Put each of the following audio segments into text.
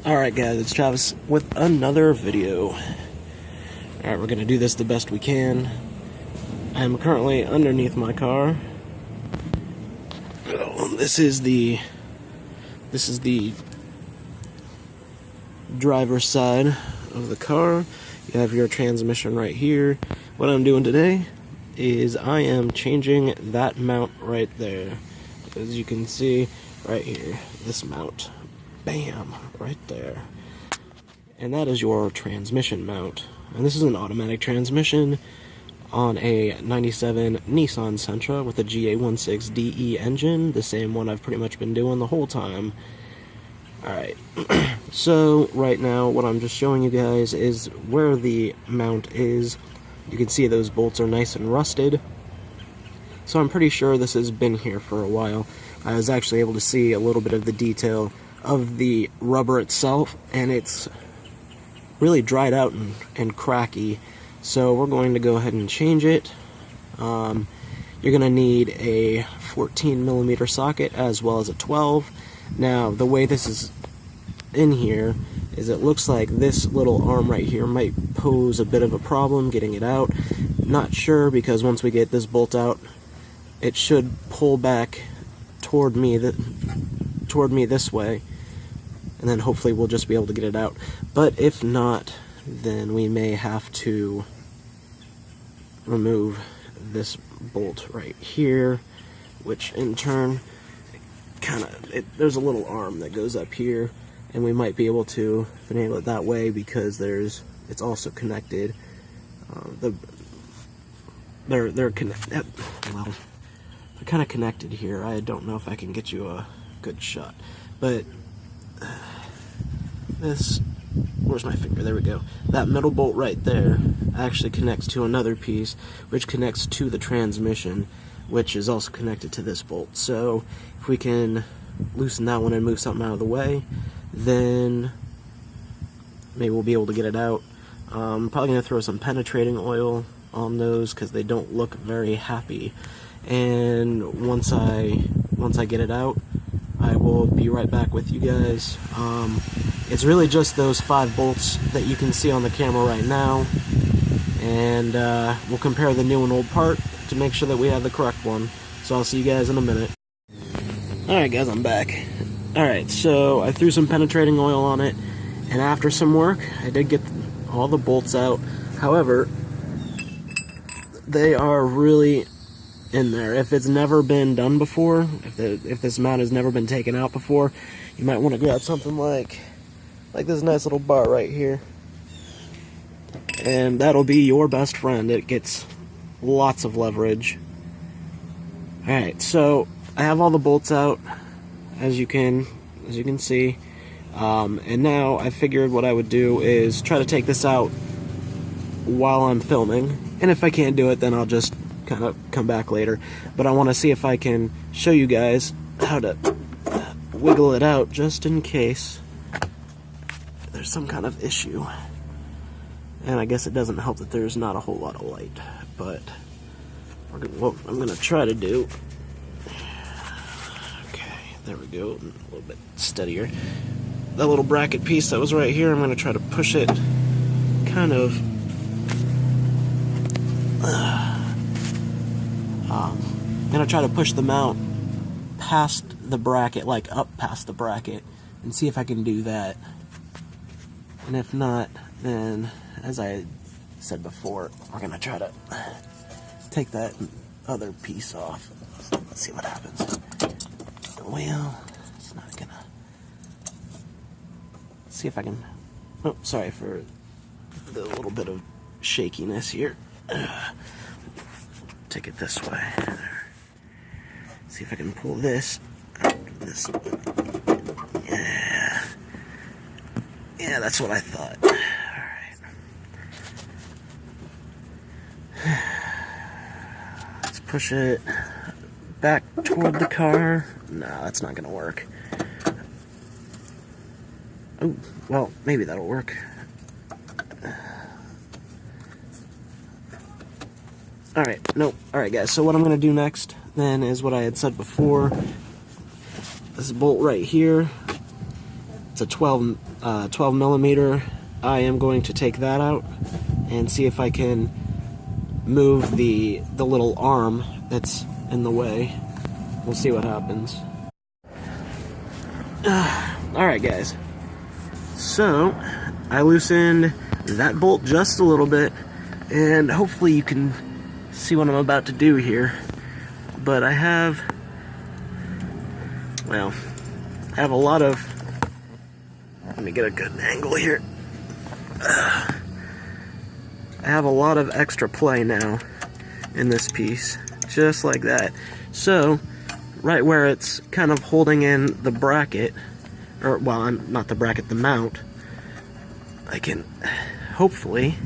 Alright guys, it's Travis with another video. Alright, we're gonna do this the best we can. I'm currently underneath my car. This is the driver's side of the car. You have your transmission right here. What I'm doing today is I am changing that mount right there. As you can see right here, this mount. Bam, right there. And that is your transmission mount. And this is an automatic transmission on a 97 Nissan Sentra with a GA16DE engine, the same one I've pretty much been doing the whole time. Alright, so right now what I'm just showing you guys is where the mount is. You can see those bolts are nice and rusted. So I'm pretty sure this has been here for a while. I was actually able to see a little bit of the detail of the rubber itself, and it's really dried out and cracky. So we're going to go ahead and change it. You're going to need a 14mm socket as well as a 12. Now the way this is in here is it looks like this little arm right here might pose a bit of a problem getting it out. Not sure, because once we get this bolt out it should pull back toward me this way, and then hopefully we'll just be able to get it out. But if not, then we may have to remove this bolt right here, which in turn there's a little arm that goes up here, and we might be able to finagle it that way because it's also connected. They're connected. Well, they're kind of connected here. I don't know if I can get you a good shot, but where's my finger? There we go. That middle bolt right there actually connects to another piece, which connects to the transmission, which is also connected to this bolt. So if we can loosen that one and move something out of the way, then maybe we'll be able to get it out. I'm probably going to throw some penetrating oil on those because they don't look very happy. And once I get it out, I will be right back with you guys. It's really just those 5 bolts that you can see on the camera right now, and we'll compare the new and old part to make sure that we have the correct one. So I'll see you guys in a minute. Alright guys, I'm back. Alright, so I threw some penetrating oil on it, and after some work I did get all the bolts out. However, they are really in there. If it's never been done before, if this mount has never been taken out before, you might want to grab something like this nice little bar right here, and that'll be your best friend. It gets lots of leverage. Alright, so I have all the bolts out, as you can see, and now I figured what I would do is try to take this out while I'm filming, and if I can't do it, then I'll just kind of come back later. But I want to see if I can show you guys how to wiggle it out, just in case there's some kind of issue. And I guess it doesn't help that there's not a whole lot of light, but what I'm gonna try to do, okay, there we go, a little bit steadier. That little bracket piece that was right here, I'm gonna try to push it kind of I'm gonna try to push the mount past the bracket, like up past the bracket, and see if I can do that. And if not, then, as I said before, we're gonna try to take that other piece off. Let's see what happens. Well, it's not gonna. Let's see if I can. Oh, sorry for the little bit of shakiness here. Take it this way. See if I can pull this out this way. Yeah, that's what I thought. Alright. Let's push it back toward the car. No, that's not gonna work. Oh, well, maybe that'll work. Alright, nope. Alright guys, so what I'm going to do next then is what I had said before. This bolt right here, It's a 12 millimeter. I am going to take that out and see if I can move the little arm that's in the way. We'll see what happens. Alright guys, so I loosened that bolt just a little bit, and hopefully you can see what I'm about to do here. But I have a lot of, let me get a good angle here. I have a lot of extra play now in this piece, just like that. So, right where it's kind of holding in the bracket, or, well, not the bracket, the mount, I can hopefully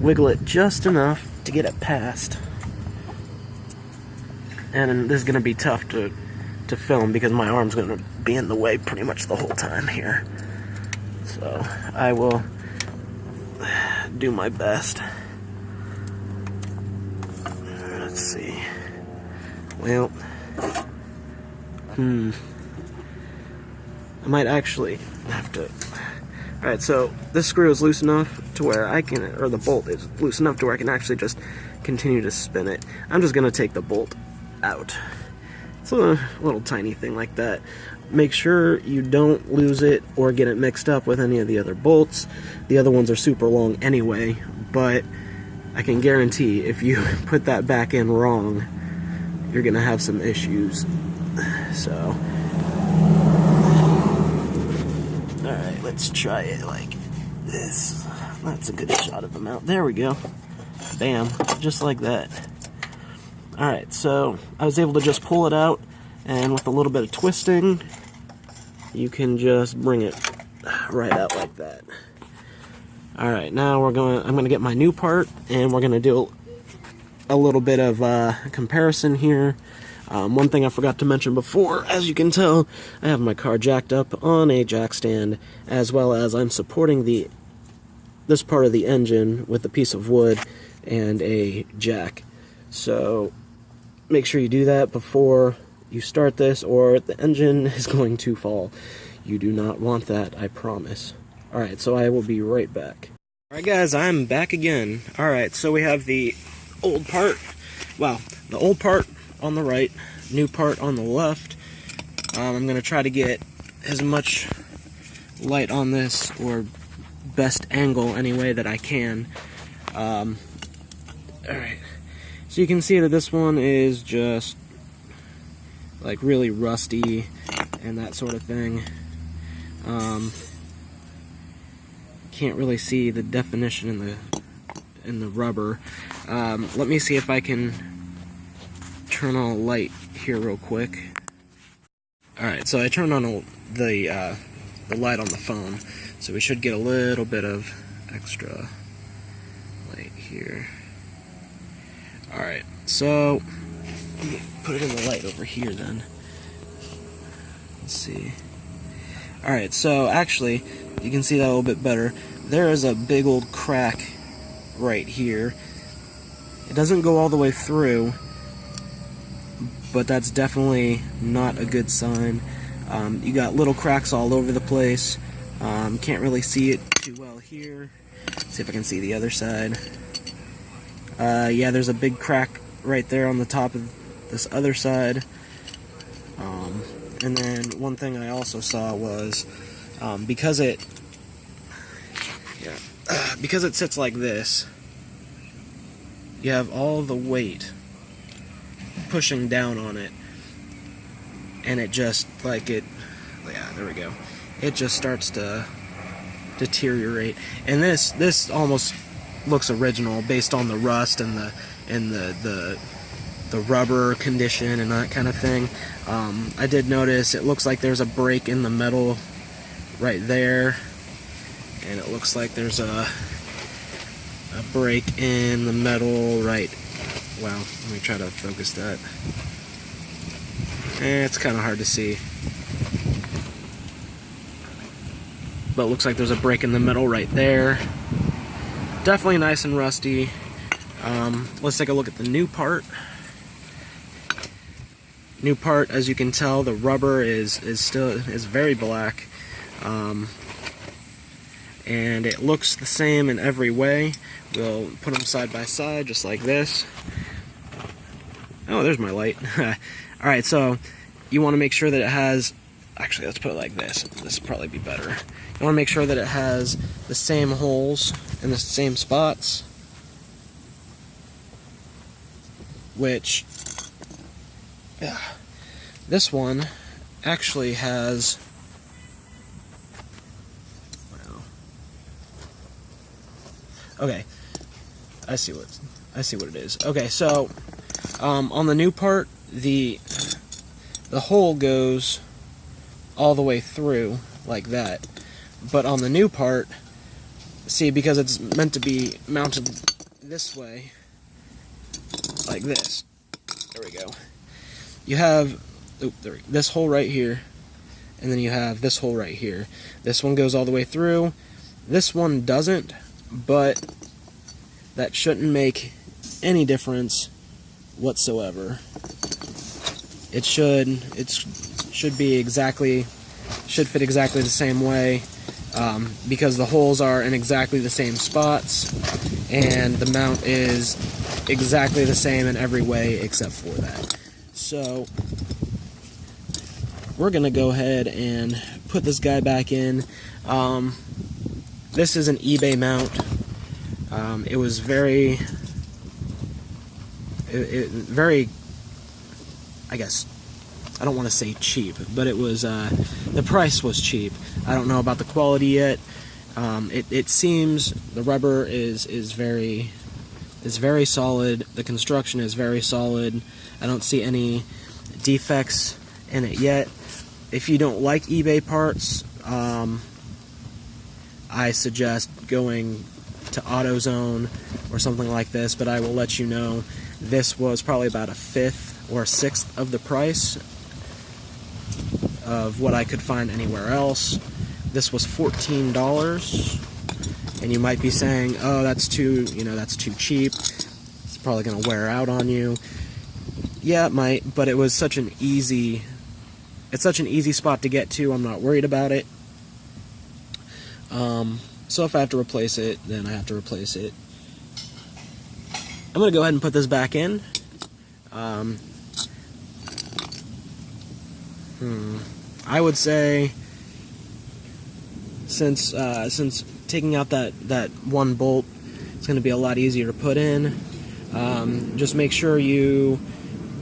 wiggle it just enough to get it past. And this is going to be tough to film because my arm's going to be in the way pretty much the whole time here. So, I will do my best. Let's see. Well, I might actually have to. Alright, so this screw is loose enough to where I can, or the bolt is loose enough to where I can actually just continue to spin it. I'm just gonna take the bolt out. It's a little tiny thing like that. Make sure you don't lose it or get it mixed up with any of the other bolts. The other ones are super long anyway, but I can guarantee if you put that back in wrong, you're gonna have some issues. So, alright, let's try it like this. That's a good shot of the mount. There we go. Bam, just like that. Alright, so I was able to just pull it out, and with a little bit of twisting, you can just bring it right out like that. Alright, now I'm going to get my new part, and we're going to do a little bit of comparison here. One thing I forgot to mention before, as you can tell, I have my car jacked up on a jack stand, as well as I'm supporting this part of the engine with a piece of wood and a jack. So make sure you do that before you start this, or the engine is going to fall. You do not want that, I promise. Alright, so I will be right back. Alright guys, I'm back again. Alright, so we have the old part, well, the old part on the right, new part on the left. I'm going to try to get as much light on this, or best angle anyway that I can. Alright, so you can see that this one is just like really rusty and that sort of thing. Can't really see the definition in the rubber. Let me see if I can turn on a light here real quick. Alright, so I turned on the light on the phone, so we should get a little bit of extra light here. Alright, so let me put it in the light over here then. Let's see. Alright, so actually, you can see that a little bit better. There is a big old crack right here. It doesn't go all the way through, but that's definitely not a good sign. You got little cracks all over the place. Can't really see it too well here. Let's see if I can see the other side. Yeah, there's a big crack right there on the top of this other side. And then one thing I also saw was because it sits like this, you have all the weight pushing down on it, and it just yeah, there we go. It just starts to deteriorate, and this almost looks original based on the rust and the rubber condition and that kind of thing. I did notice it looks like there's a break in the metal right there, and it looks like there's a break in the metal right, well, let me try to focus that. It's kind of hard to see, but it looks like there's a break in the middle right there. Definitely nice and rusty. Let's take a look at the new part. New part, as you can tell, the rubber is very black. And it looks the same in every way. We'll put them side by side, just like this. Oh, there's my light. Alright, so you want to make sure that it has... Actually, let's put it like this. This will probably be better. You want to make sure that it has the same holes in the same spots. Which... yeah, this one actually has... well, okay, I see what it is. Okay, so on the new part, the hole goes all the way through like that, but on the new part, see, because it's meant to be mounted this way, like this. There we go. You have this hole right here, and then you have this hole right here. This one goes all the way through. This one doesn't, but that shouldn't make any difference whatsoever. It should fit exactly the same way, because the holes are in exactly the same spots, and the mount is exactly the same in every way except for that. So we're gonna go ahead and put this guy back in. This is an eBay mount. It was very, I guess, I don't want to say cheap, but it was, the price was cheap. I don't know about the quality yet. It seems the rubber is very solid. The construction is very solid. I don't see any defects in it yet. If you don't like eBay parts, I suggest going to AutoZone or something like this, but I will let you know this was probably about a fifth or a sixth of the price of what I could find anywhere else. This was $14, and you might be saying, oh, that's too cheap. It's probably going to wear out on you. Yeah, it might, but it was such an easy spot to get to. I'm not worried about it. So if I have to replace it, then I have to replace it. I'm going to go ahead and put this back in. I would say, since taking out that one bolt, it's going to be a lot easier to put in. Just make sure you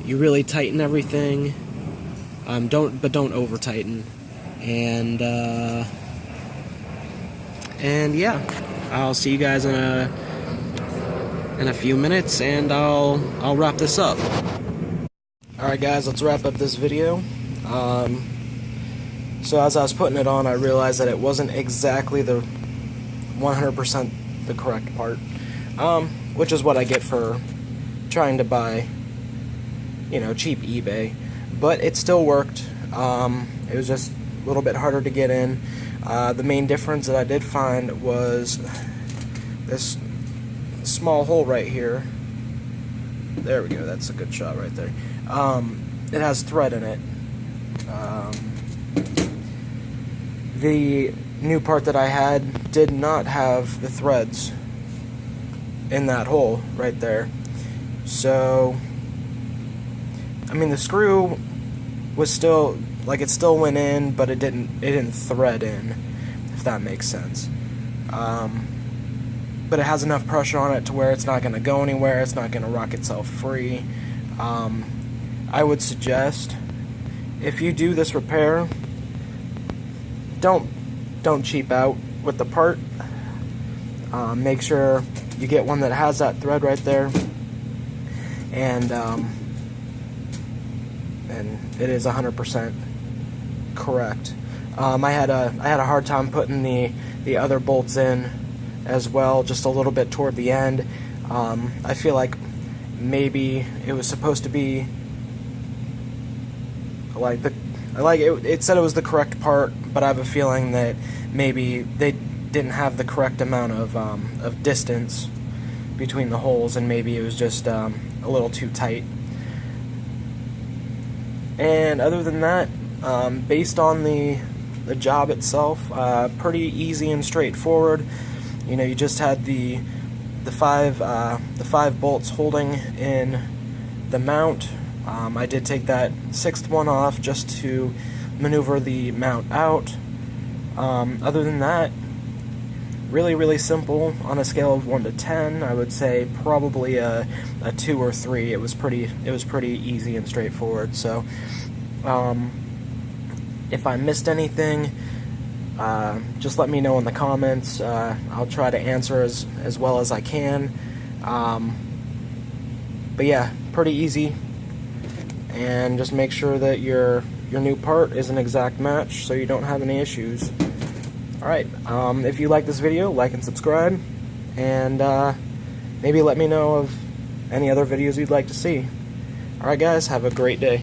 really tighten everything. Don't over tighten. And yeah, I'll see you guys in a few minutes, and I'll wrap this up. Alright guys, let's wrap up this video. So as I was putting it on, I realized that it wasn't exactly the 100% the correct part, which is what I get for trying to buy, cheap eBay. But it still worked. It was just a little bit harder to get in. The main difference that I did find was this small hole right here. There we go, that's a good shot right there. It has thread in it. The new part that I had did not have the threads in that hole right there. So, I mean, the screw was still, it still went in, but it didn't thread in, if that makes sense. But it has enough pressure on it to where it's not going to go anywhere, it's not going to rock itself free. I would suggest, if you do this repair, don't cheap out with the part. Make sure you get one that has that thread right there, and it is 100% correct. I had a hard time putting the other bolts in as well, just a little bit toward the end. I feel like maybe it was supposed to be it said it was the correct part, but I have a feeling that maybe they didn't have the correct amount of distance between the holes, and maybe it was just a little too tight. And other than that, based on the the job itself, pretty easy and straightforward. You know, you just had the five bolts holding in the mount. I did take that sixth one off just to maneuver the mount out. Other than that, really simple. On a scale of 1 to 10, I would say probably a 2 or 3. It was pretty easy and straightforward. So if I missed anything, just let me know in the comments. I'll try to answer as well as I can. But yeah, pretty easy. And just make sure that your new part is an exact match so you don't have any issues. Alright, if you like this video, like and subscribe, and maybe let me know of any other videos you'd like to see. Alright guys, have a great day.